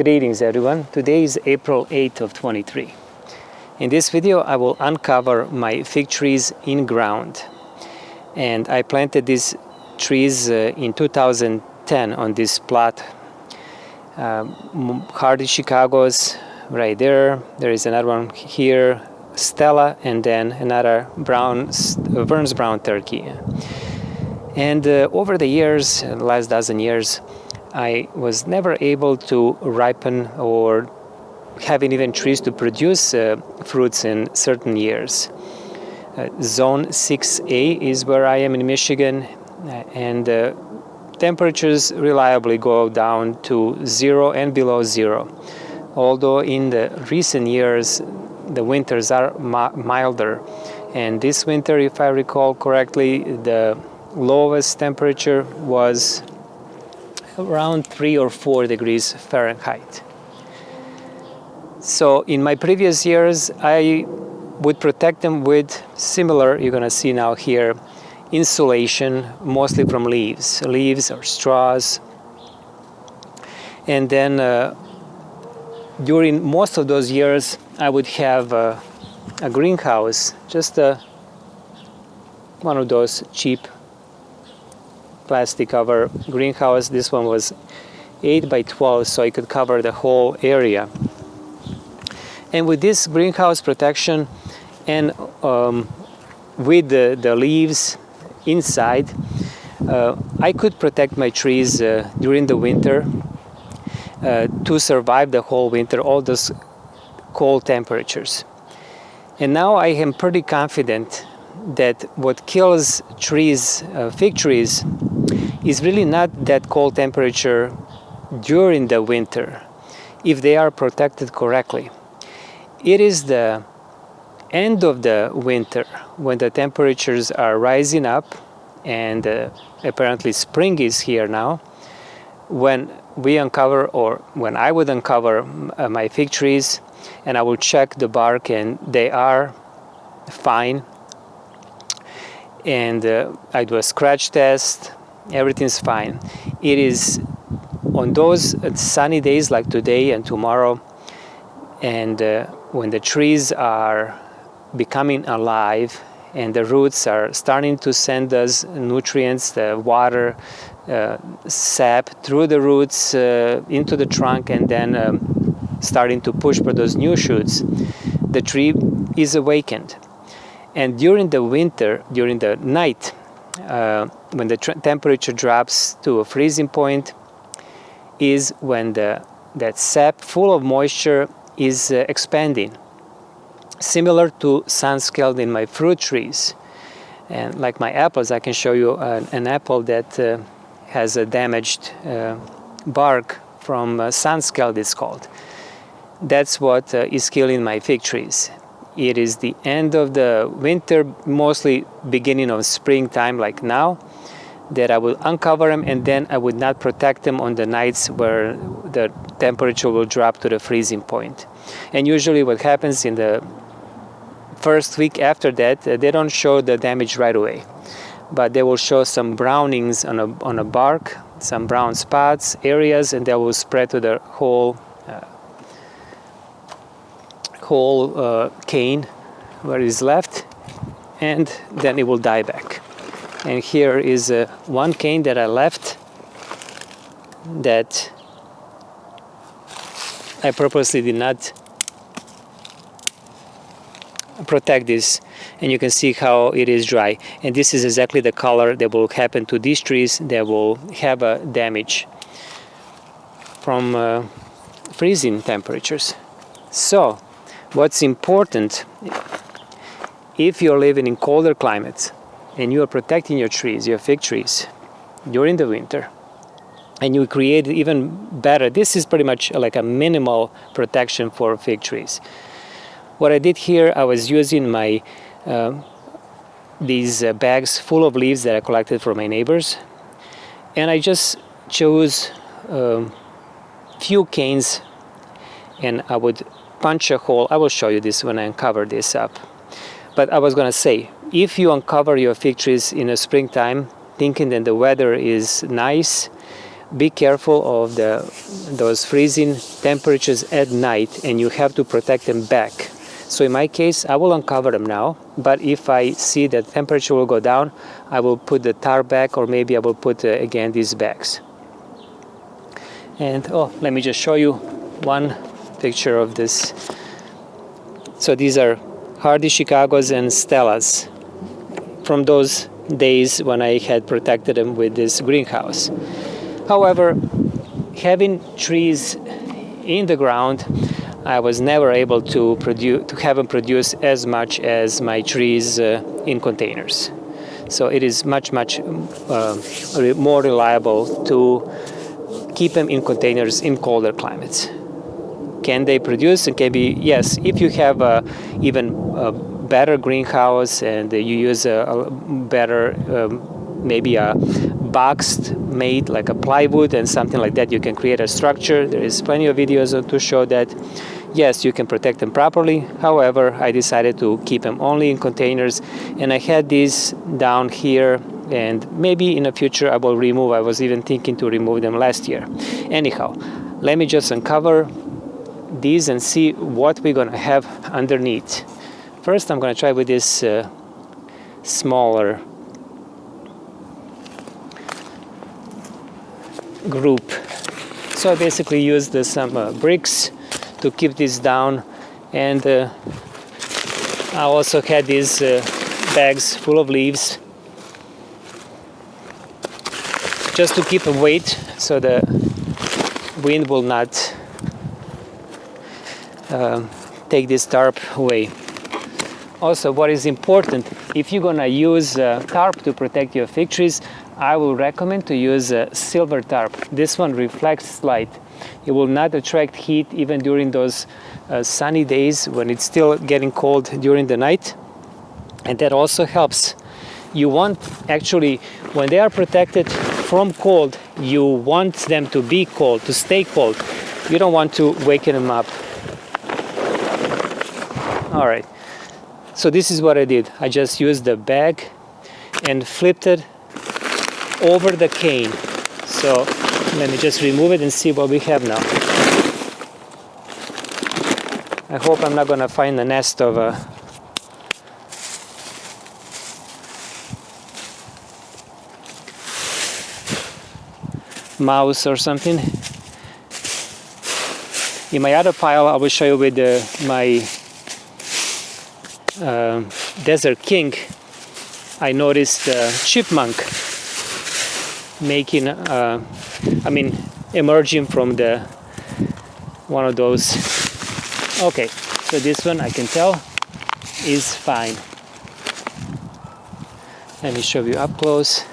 Greetings everyone. Today is April 8th of 23. In this video I will uncover my fig trees in ground. And I planted these trees in 2010 on this plot. Hardy Chicago's right there. There is another one here, Stella, and then another Burns Brown turkey. And over the years, the last dozen years, I was never able to ripen or having even trees to produce fruits in certain years. Zone 6A is where I am in Michigan, and temperatures reliably go down to 0 and below 0. Although in the recent years, the winters are milder. And this winter, if I recall correctly, the lowest temperature was around 3 or 4 degrees Fahrenheit. So in my previous years, I would protect them with similar, you're going to see now here, insulation, mostly from leaves or straws. And then during most of those years, I would have a greenhouse, just one of those cheap plastic cover greenhouse. This one was 8 by 12, so I could cover the whole area. And with this greenhouse protection and with the leaves inside, I could protect my trees during the winter to survive the whole winter, all those cold temperatures. And now I am pretty confident that what kills trees, fig trees, is really not that cold temperature during the winter, if they are protected correctly. It is the end of the winter when the temperatures are rising up, and apparently spring is here now, when we uncover, or when I would uncover my fig trees, and I will check the bark, and they are fine. And I do a scratch test, everything's fine. It is on those sunny days like today and tomorrow, and when the trees are becoming alive and the roots are starting to send us nutrients, the water, sap through the roots into the trunk, and then starting to push for those new shoots, the tree is awakened. And during the winter, during the night, when the temperature drops to a freezing point, is when that sap full of moisture is expanding. Similar to sun scald in my fruit trees. And like my apples, I can show you an apple that has a damaged bark from sun scald, it's called. That's what is killing my fig trees. It is the end of the winter, mostly beginning of springtime like now, that I will uncover them, and then I would not protect them on the nights where the temperature will drop to the freezing point. And usually what happens in the first week after that, they don't show the damage right away, but they will show some brownings on a bark, some brown spots, areas, and they will spread to the whole cane where it is left, and then it will die back. And here is one cane that I left that I purposely did not protect this, and you can see how it is dry. And this is exactly the color that will happen to these trees that will have a damage from freezing temperatures. So what's important, if you're living in colder climates and you are protecting your trees, your fig trees, during the winter, and you create even better, this is pretty much like a minimal protection for fig trees. What I did here, I was using my these bags full of leaves that I collected from my neighbors, and I just chose few canes, and I would punch a hole. I will show you this when I uncover this up. But I was going to say, if you uncover your fig trees in the springtime, thinking that the weather is nice, be careful of those freezing temperatures at night, and you have to protect them back. So in my case, I will uncover them now, but if I see that temperature will go down, I will put the tarp back, or maybe I will put again these bags. And let me just show you one picture of this. So these are hardy Chicagos and Stellas from those days when I had protected them with this greenhouse. However, having trees in the ground, I was never able to have them produce as much as my trees in containers. So it is much more reliable to keep them in containers in colder climates. Can they produce? It can be, yes, if you have even a better greenhouse and you use a better, maybe a boxed made like a plywood and something like that, you can create a structure. There is plenty of videos to show that. Yes, you can protect them properly. However, I decided to keep them only in containers, and I had these down here, and maybe in the future I will remove. I was even thinking to remove them last year. Anyhow, let me just uncover these and see what we're gonna have underneath. First, I'm gonna try with this smaller group. So I basically used some bricks to keep this down, and I also had these bags full of leaves just to keep them weight so the wind will not take this tarp away. Also, what is important, if you're gonna use tarp to protect your fig trees, I will recommend to use a silver tarp. This one reflects light. It will not attract heat even during those sunny days when it's still getting cold during the night. And that also helps. You want, actually, when they are protected from cold, you want them to be cold, to stay cold. You don't want to waken them up. All right. So this is what I did. I just used the bag and flipped it over the cane. So let me just remove it and see what we have now. I hope I'm not gonna find a nest of mouse or something. In my other pile, I will show you with my Desert King, I noticed chipmunk making, emerging from one of those. Okay, so this one I can tell is fine. Let me show you up close.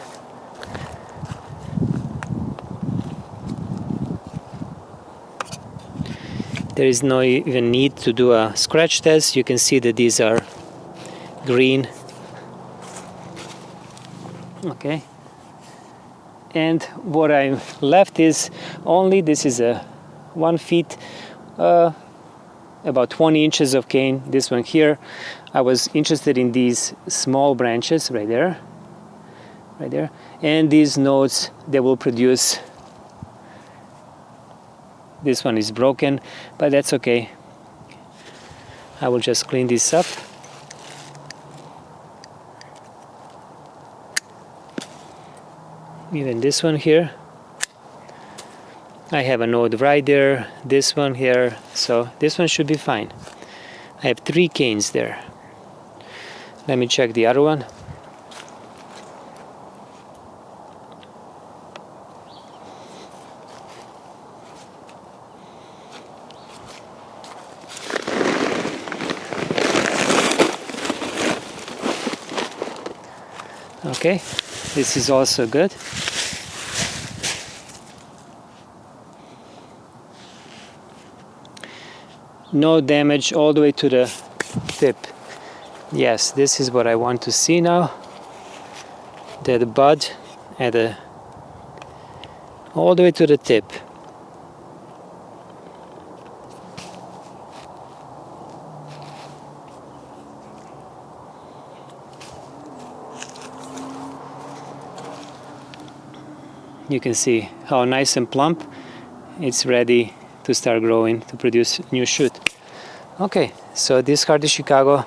There is no even need to do a scratch test. You can see that these are green. Okay. And what I'm left is only, this is a 1 feet, about 20 inches of cane. This one here, I was interested in these small branches right there, and these nodes that will produce. This one is broken, but that's okay. I will just clean this up. Even this one here. I have a node right there, this one here, so this one should be fine. I have 3 canes there. Let me check the other one. Okay, this is also good. No damage all the way to the tip. Yes, this is what I want to see now. The bud at all the way to the tip. You can see how nice and plump. It's ready to start growing, to produce new shoot. Okay, so this hardy Chicago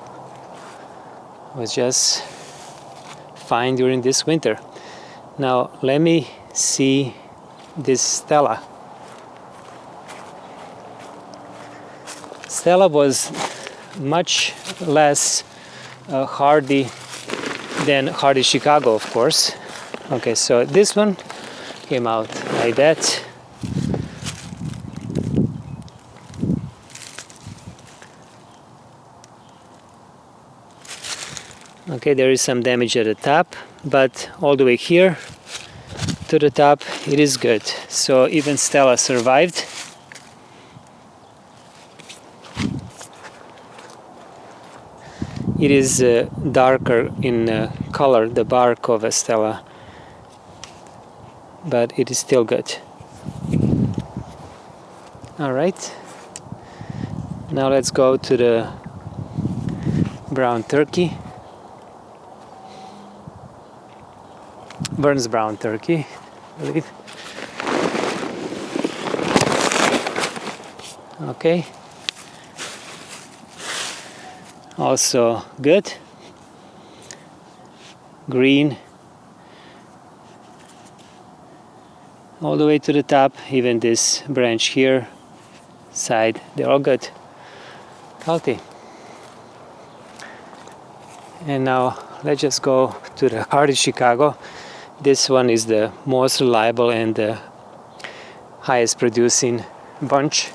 was just fine during this winter. Now let me see this Stella. Stella was much less hardy than hardy Chicago, of course. Okay, so this one came out like that. Okay, there is some damage at the top, but all the way here to the top it is good. So even Stella survived. It is darker in color, the bark of a Stella, but it is still good. All right, now let's go to the brown turkey. Burns brown turkey, I believe. Okay. Also good. Green. All the way to the top, even this branch here, side, they're all good. Healthy. And now let's just go to the hardy Chicago. This one is the most reliable and the highest producing bunch.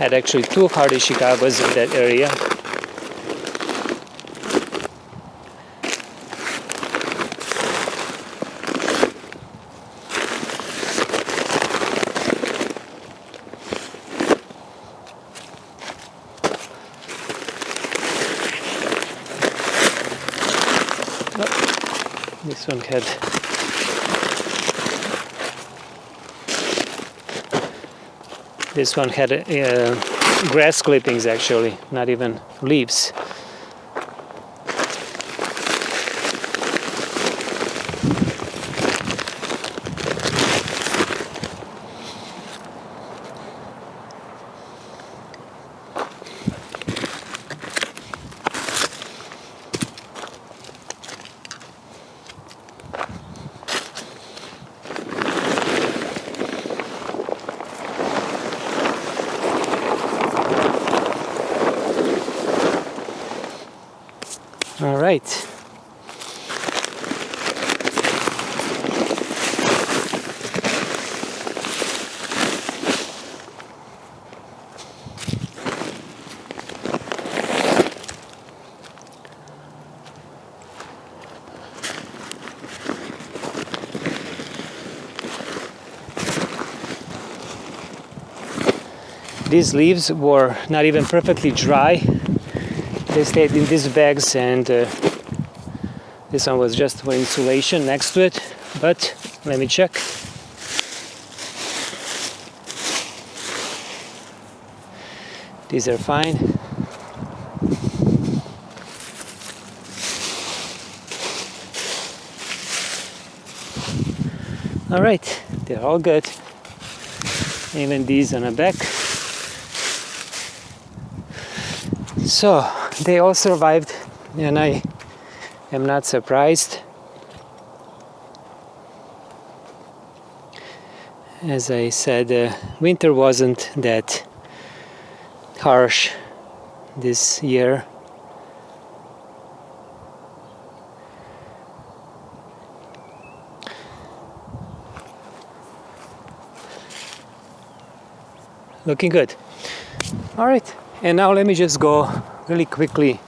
I had actually 2 hardy Chicagos in that area. Oh, this one had grass clippings, actually, not even leaves. All right. These leaves were not even perfectly dry. They stayed in these bags, and this one was just for insulation next to it. But let me check. These are fine. All right, they're all good. Even these on the back. So they all survived, and I am not surprised. As I said, winter wasn't that harsh this year. Looking good. All right, and now let me just go really quickly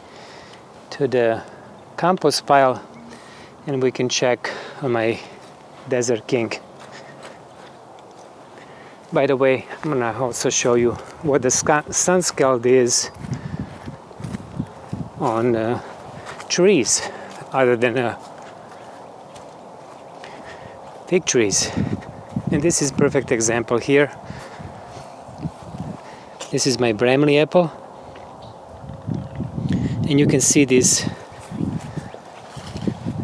to the compost pile, and we can check on my Desert King. By the way, I'm gonna also show you what the sun scald is on trees other than fig trees. And this is perfect example here. This is my Bramley apple, and you can see these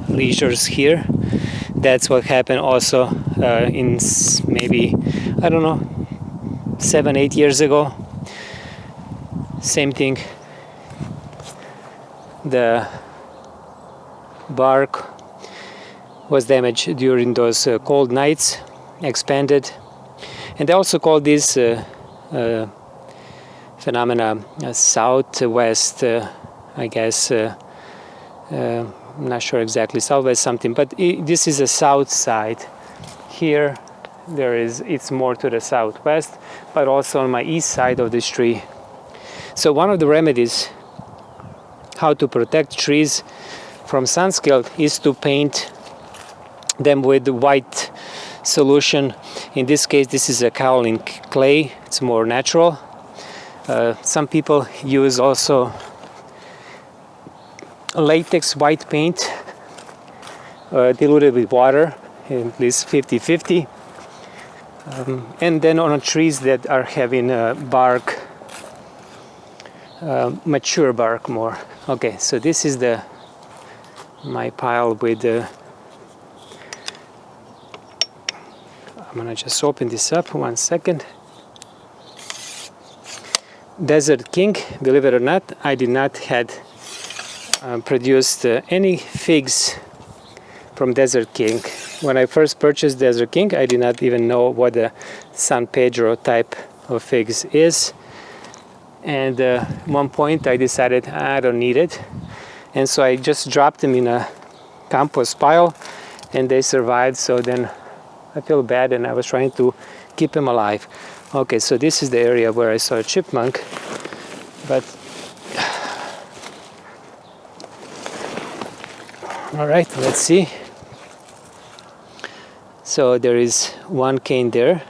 lesions here. That's what happened also maybe, I don't know, 7-8 years ago. Same thing. The bark was damaged during those cold nights, expanded. And they also call this phenomena southwest, I guess, I'm not sure exactly, southwest something, but this is a south side. Here it's more to the southwest, but also on my east side of this tree. So one of the remedies how to protect trees from sunscale is to paint them with white solution. In this case, this is a kaolin clay. It's more natural. Some people use also latex white paint diluted with water, at least 50-50. And then on trees that are having bark, mature bark more. Okay, so this is my pile with I'm gonna just open this up 1 second. Desert King, believe it or not, I did not had produced any figs from Desert King. When I first purchased Desert King, I did not even know what the San Pedro type of figs is. And at one point I decided I don't need it. And so I just dropped them in a compost pile and they survived. So then I feel bad and I was trying to keep them alive. Okay, so this is the area where I saw a chipmunk. But all right, let's see. So there is one cane there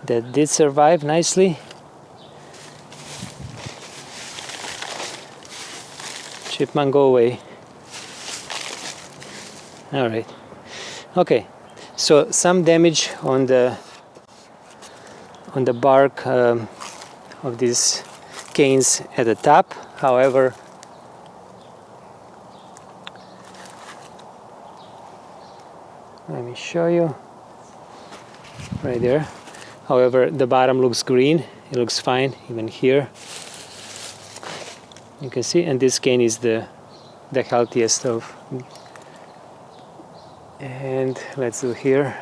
that did survive nicely. Chipmunk, go away. All right. Okay. So some damage on the bark of these canes at the top. However, let me show you right there. However, the bottom looks green. It looks fine even here. You can see, and this cane is the healthiest of. And let's do here.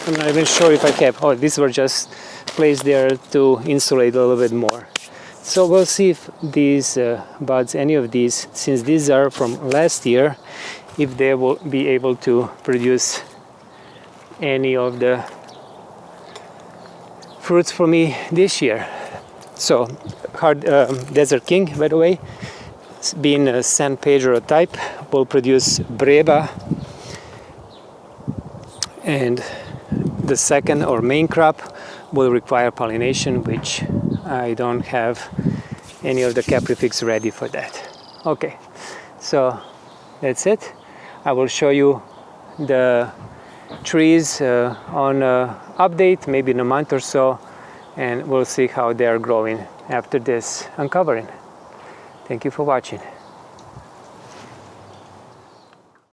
I'm not even sure if I kept. Oh, these were just placed there to insulate a little bit more. So we'll see if these buds, any of these, since these are from last year, if they will be able to produce any of the fruits for me this year. So Desert King, by the way, being a San Pedro type, will produce breva, and the second or main crop will require pollination, which I don't have any of the caprifix ready for that. Okay, so that's it. I will show you the trees on update maybe in a month or so, and we'll see how they are growing after this uncovering. Thank you for watching.